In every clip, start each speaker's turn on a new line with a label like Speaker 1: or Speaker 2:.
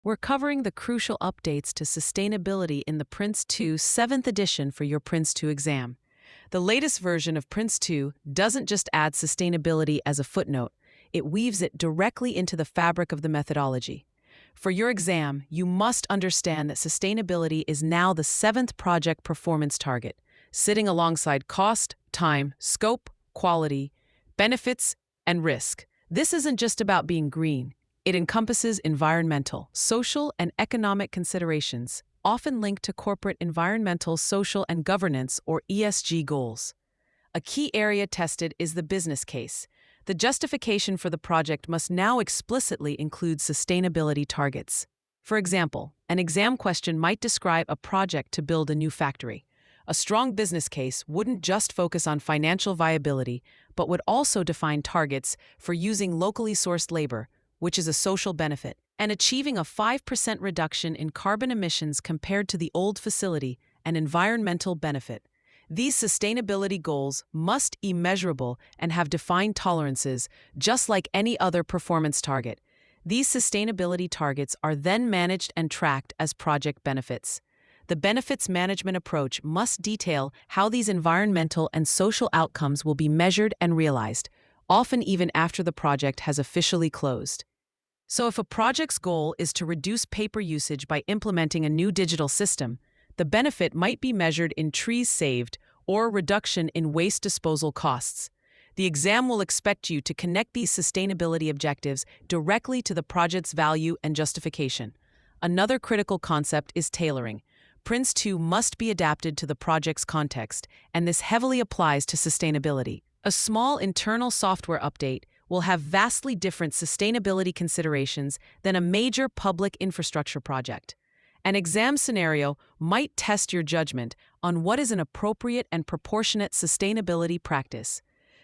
Speaker 1: We're covering the crucial updates to sustainability in the PRINCE2 7th edition for your PRINCE2 exam. The latest version of PRINCE2 doesn't just add sustainability as a footnote, it weaves it directly into the fabric of the methodology. For your exam, you must understand that sustainability is now the 7th project performance target, sitting alongside cost, time, scope, quality, benefits, and risk. This isn't just about being green. It encompasses environmental, social, and economic considerations, often linked to corporate environmental, social, and governance or ESG goals. A key area tested is the business case. The justification for the project must now explicitly include sustainability targets. For example, an exam question might describe a project to build a new factory. A strong business case wouldn't just focus on financial viability, but would also define targets for using locally sourced labor, which is a social benefit, and achieving a 5% reduction in carbon emissions compared to the old facility, an environmental benefit. These sustainability goals must be measurable and have defined tolerances, just like any other performance target. These sustainability targets are then managed and tracked as project benefits. The benefits management approach must detail how these environmental and social outcomes will be measured and realized, often even after the project has officially closed. So if a project's goal is to reduce paper usage by implementing a new digital system, the benefit might be measured in trees saved or reduction in waste disposal costs. The exam will expect you to connect these sustainability objectives directly to the project's value and justification. Another critical concept is tailoring. PRINCE2 must be adapted to the project's context, and this heavily applies to sustainability. A small internal software update will have vastly different sustainability considerations than a major public infrastructure project. An exam scenario might test your judgment on what is an appropriate and proportionate sustainability practice.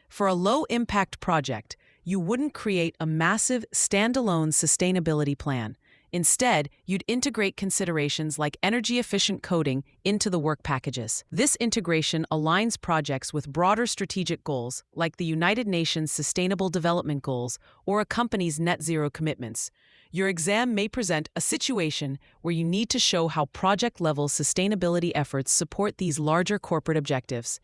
Speaker 1: For a low-impact project, you wouldn't create a massive, standalone sustainability plan. Instead, you'd integrate considerations like energy-efficient coding into the work packages. This integration aligns projects with broader strategic goals, like the United Nations Sustainable Development Goals or a company's net zero commitments. Your exam may present a situation where you need to show how project-level sustainability efforts support these larger corporate objectives.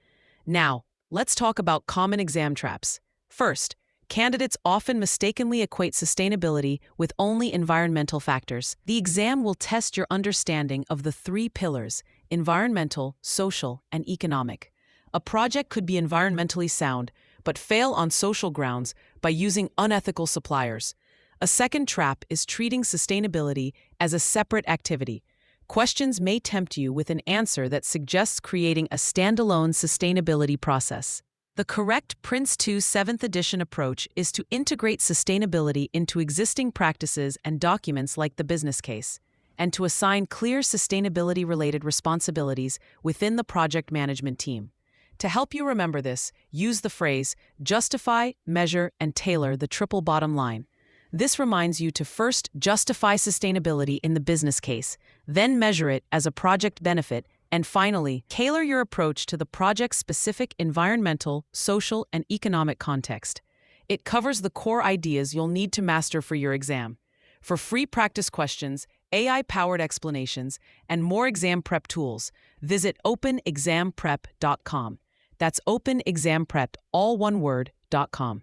Speaker 1: Now, let's talk about common exam traps. First, candidates often mistakenly equate sustainability with only environmental factors. The exam will test your understanding of the three pillars: environmental, social, and economic. A project could be environmentally sound, but fail on social grounds by using unethical suppliers. A second trap is treating sustainability as a separate activity. Questions may tempt you with an answer that suggests creating a standalone sustainability process. The correct PRINCE2 7th edition approach is to integrate sustainability into existing practices and documents like the business case, and to assign clear sustainability-related responsibilities within the project management team. To help you remember this, use the phrase, justify, measure, and tailor the triple bottom line. This reminds you to first justify sustainability in the business case, then measure it as a project benefit, and finally, tailor your approach to the project's specific environmental, social, and economic context. It covers the core ideas you'll need to master for your exam. For free practice questions, AI-powered explanations, and more exam prep tools, visit openexamprep.com. That's openexamprep, all one word, .com.